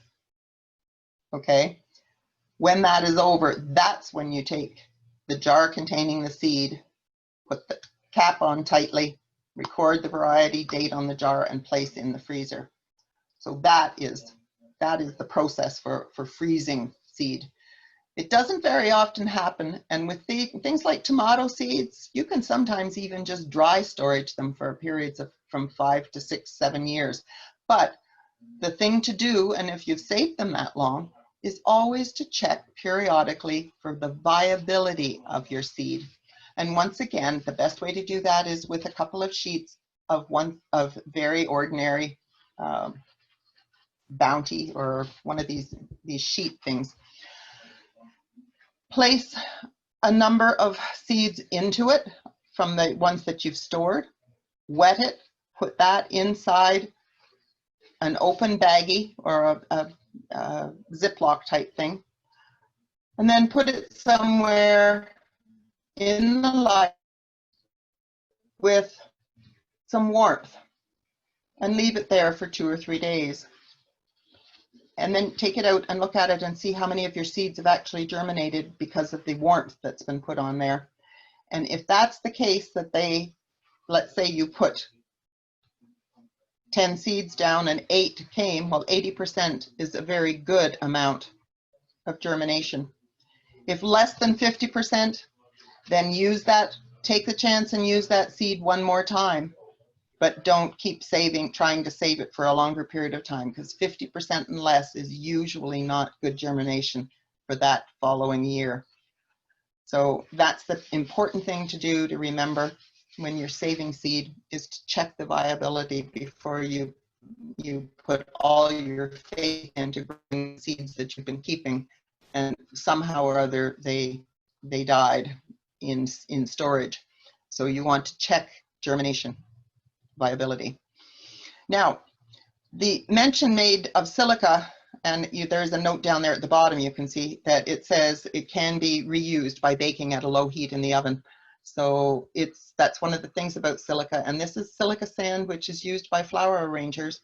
Okay, when that is over, that's when you take the jar containing the seed, put the cap on tightly, record the variety, date on the jar, and place in the freezer. So that is the process for freezing seed. It doesn't very often happen, and with things like tomato seeds, you can sometimes even just dry storage them for periods of from 5 to 6, 7 years. But the thing to do, and if you've saved them that long, is always to check periodically for the viability of your seed. And once again, the best way to do that is with a couple of sheets of very ordinary Bounty or one of these sheet things. Place a number of seeds into it from the ones that you've stored, wet it, put that inside an open baggie or a Ziploc type thing, and then put it somewhere in the light with some warmth and leave it there for 2 or 3 days. And then take it out and look at it and see how many of your seeds have actually germinated because of the warmth that's been put on there. And if that's the case, that let's say you put 10 seeds down and 8 came, well, 80% is a very good amount of germination. If less than 50%, then take the chance and use that seed one more time. But don't keep trying to save it for a longer period of time, because 50% and less is usually not good germination for that following year. So that's the important thing to do, to remember when you're saving seed, is to check the viability before you put all your faith into growing seeds that you've been keeping, and somehow or other they died in storage. So you want to check germination viability. Now, the mention made of silica, and there's a note down there at the bottom, you can see that it says it can be reused by baking at a low heat in the oven. So that's one of the things about silica, and this is silica sand, which is used by flower arrangers.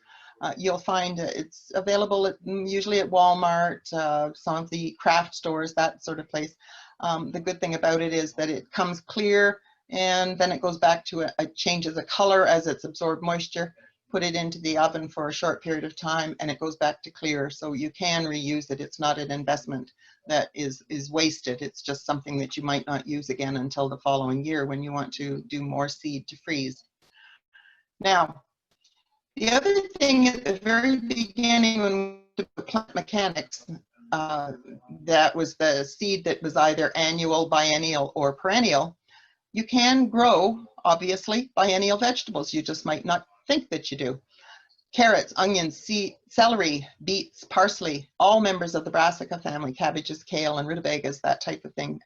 You'll find it's available usually at Walmart, some of the craft stores, that sort of place. The good thing about it is that it comes clear, and then it goes back to it changes the color as it's absorbed moisture. Put it into the oven for a short period of time and it goes back to clear, so you can reuse it. It's not an investment that is wasted. It's just something that you might not use again until the following year when you want to do more seed to freeze. Now, the other thing at the very beginning, when we did plant mechanics, that was the seed that was either annual, biennial, or perennial. You can grow, obviously, biennial vegetables. You just might not think that you do. Carrots, onions, celery, beets, parsley, all members of the brassica family, cabbages, kale, and rutabagas, that type of thing,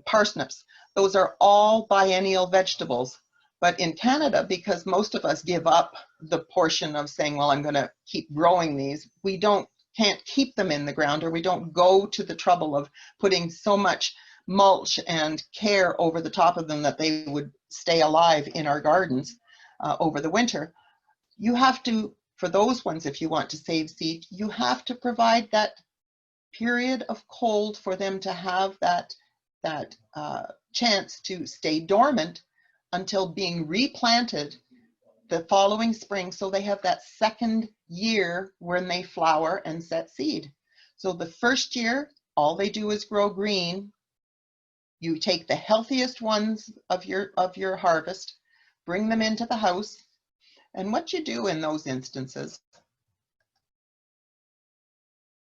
parsnips. Those are all biennial vegetables. But in Canada, because most of us give up the portion of saying, well, I'm going to keep growing these, we can't keep them in the ground, or we don't go to the trouble of putting so much mulch and care over the top of them that they would stay alive in our gardens over the winter. You have to, for those ones, if you want to save seed, you have to provide that period of cold for them to have that chance to stay dormant until being replanted the following spring, so they have that second year when they flower and set seed. So the first year, all they do is grow green. You take the healthiest ones of your harvest, bring them into the house, and what you do in those instances,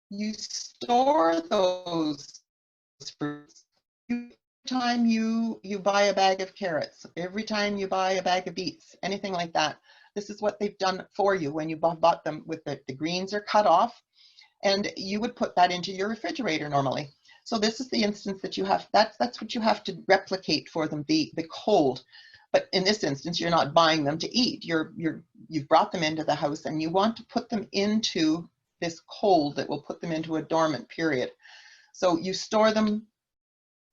you store those fruits. Every time you buy a bag of carrots, every time you buy a bag of beets, anything like that, this is what they've done for you when you bought them. With the greens are cut off, and you would put that into your refrigerator normally. So this is the instance that you have, that's what you have to replicate for them, the cold. But in this instance, you're not buying them to eat. You've brought them into the house, and you want to put them into this cold that will put them into a dormant period. So you store them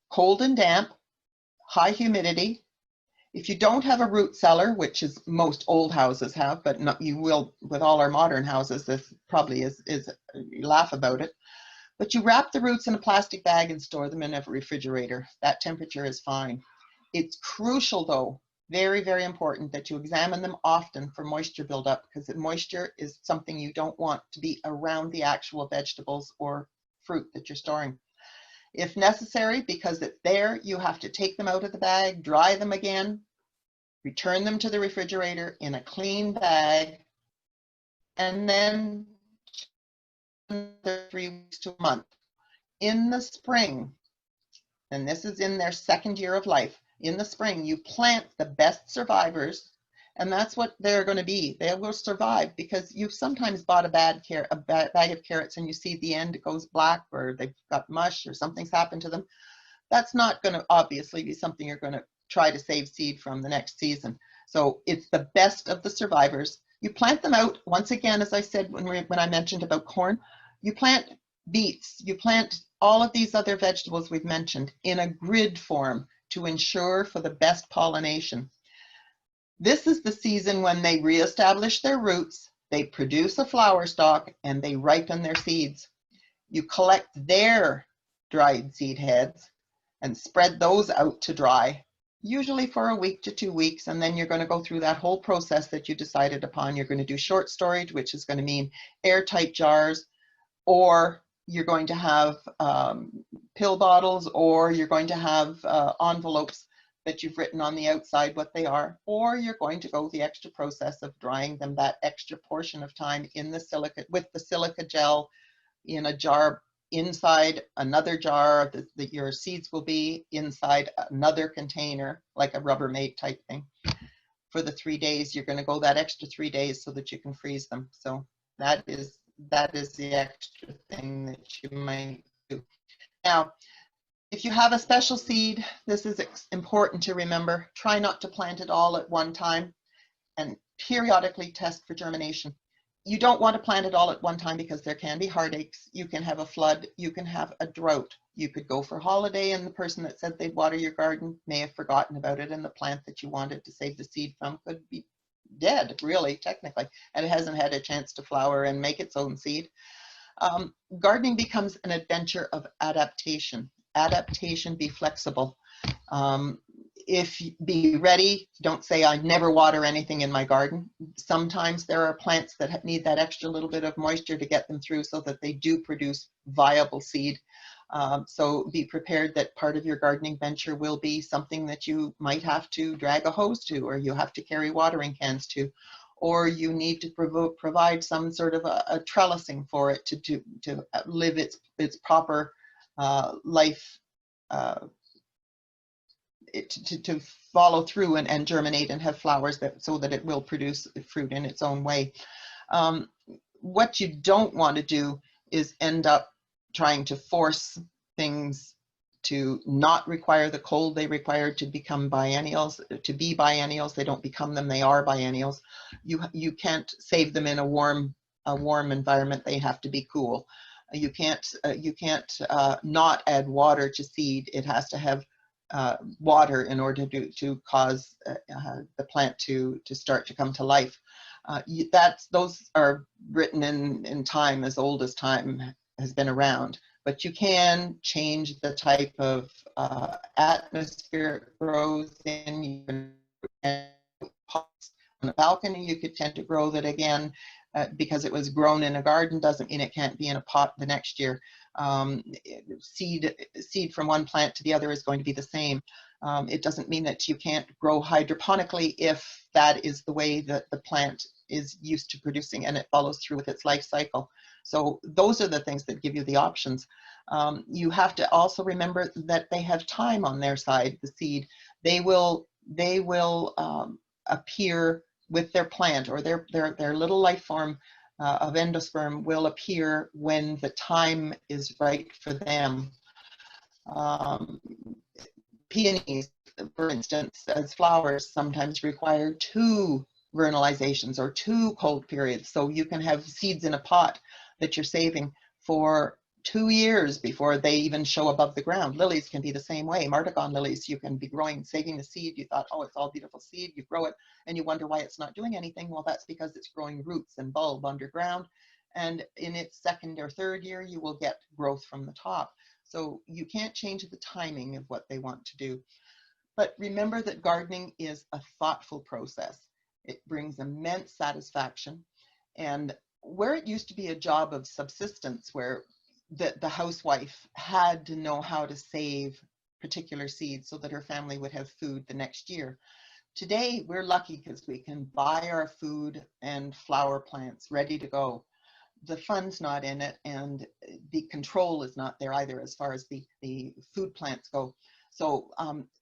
cold and damp, high humidity. If you don't have a root cellar, which is most old houses have, but not, you will with all our modern houses, this probably is you laugh about it. But you wrap the roots in a plastic bag and store them in a refrigerator. That temperature is fine. It's crucial, though, very, very important, that you examine them often for moisture buildup, because moisture is something you don't want to be around the actual vegetables or fruit that you're storing. If necessary, because it's there, you have to take them out of the bag, dry them again, return them to the refrigerator in a clean bag, and then 3 weeks to a month. In the spring, and this is in their second year of life, in the spring, you plant the best survivors, and that's what they're going to be. They will survive because you've sometimes bought a bag of carrots and you see at the end it goes black or they've got mush or something's happened to them. That's not going to obviously be something you're going to try to save seed from the next season. So it's the best of the survivors. You plant them out, once again, as I said when I mentioned about corn, you plant beets, you plant all of these other vegetables we've mentioned in a grid form to ensure for the best pollination. This is the season when they reestablish their roots, they produce a flower stalk, and they ripen their seeds. You collect their dried seed heads and spread those out to dry, usually for a week to 2 weeks, and then you're going to go through that whole process that you decided upon. You're going to do short storage, which is going to mean airtight jars, or you're going to have pill bottles, or you're going to have envelopes that you've written on the outside what they are, or you're going to go the extra process of drying them that extra portion of time in the silica, with the silica gel in a jar, inside another jar that your seeds will be inside another container, like a Rubbermaid type thing. For the 3 days, you're going to go that extra 3 days so that you can freeze them. So that is the extra thing that you might do. Now, if you have a special seed, this is important to remember. Try not to plant it all at one time and periodically test for germination. You don't want to plant it all at one time because there can be heartaches. You can have a flood. You can have a drought. You could go for holiday and the person that said they'd water your garden may have forgotten about it, and the plant that you wanted to save the seed from could be dead, really, technically, and it hasn't had a chance to flower and make its own seed. Gardening becomes an adventure of adaptation. Adaptation, be flexible. If be ready, don't say I never water anything in my garden. Sometimes there are plants that need that extra little bit of moisture to get them through so that they do produce viable seed. So be prepared that part of your gardening venture will be something that you might have to drag a hose to, or you have to carry watering cans to, or you need to provide some sort of a trellising for it to live its proper life, to follow through and germinate and have flowers so that it will produce fruit in its own way. What you don't want to do is end up trying to force things to not require the cold they require to become biennials, to be biennials. They don't become them, they are biennials. You can't save them in a warm environment. They have to be cool. You can't not add water to seed. It has to have water in order to cause the plant to start to come to life. Those are written in time as old as time has been around. But you can change the type of atmosphere it grows in. You can pots on a balcony. You could tend to grow that again. Because it was grown in a garden doesn't mean it can't be in a pot the next year. Seed from one plant to the other is going to be the same. It doesn't mean that you can't grow hydroponically if that is the way that the plant is used to producing and it follows through with its life cycle. So those are the things that give you the options. You have to also remember that they have time on their side, the seed. They will appear with their plant, or their little life form of endosperm will appear when the time is right for them. Peonies, for instance, as flowers, sometimes require 2 vernalizations or 2 cold periods. So you can have seeds in a pot that you're saving for 2 years before they even show above the ground. Lilies can be the same way. Martagon lilies, you can be saving the seed. You thought, oh, it's all beautiful seed. You grow it and you wonder why it's not doing anything. Well, that's because it's growing roots and bulb underground. And in its 2nd or 3rd year, you will get growth from the top. So you can't change the timing of what they want to do. But remember that gardening is a thoughtful process. It brings immense satisfaction. And where it used to be a job of subsistence, where the housewife had to know how to save particular seeds so that her family would have food the next year. Today, we're lucky because we can buy our food and flower plants ready to go. The fun's not in it, and the control is not there either as far as the food plants go. So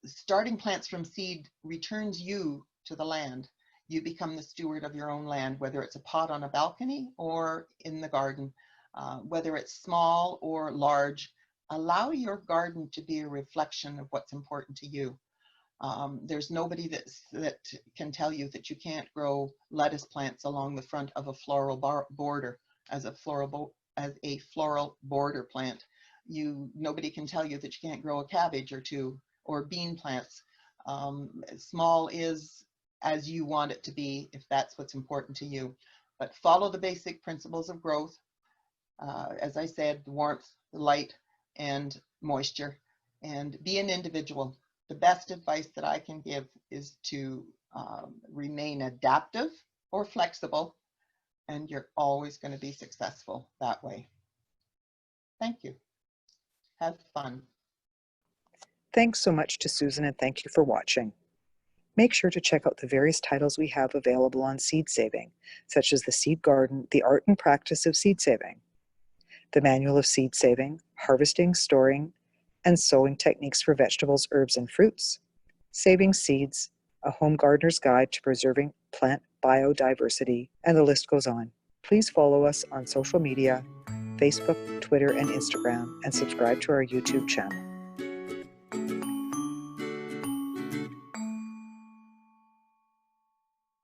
starting plants from seed returns you to the land. You become the steward of your own land, whether it's a pot on a balcony or in the garden, whether it's small or large. Allow your garden to be a reflection of what's important to you. There's nobody that can tell you that you can't grow lettuce plants along the front of a floral border as a floral border plant. Nobody can tell you that you can't grow a cabbage or two or bean plants. Small is as you want it to be if that's what's important to you. But follow the basic principles of growth. As I said, the warmth, the light, and moisture, and be an individual. The best advice that I can give is to remain adaptive or flexible, and you're always going to be successful that way. Thank you. Have fun.
Thanks so much to Susan, and thank you for watching. Make sure to check out the various titles we have available on seed saving, such as The Seed Garden, The Art and Practice of Seed Saving, The Manual of Seed Saving, Harvesting, Storing, and Sowing Techniques for Vegetables, Herbs, and Fruits, Saving Seeds, A Home Gardener's Guide to Preserving Plant Biodiversity, and the list goes on. Please follow us on social media, Facebook, Twitter, and Instagram, and subscribe to our YouTube channel.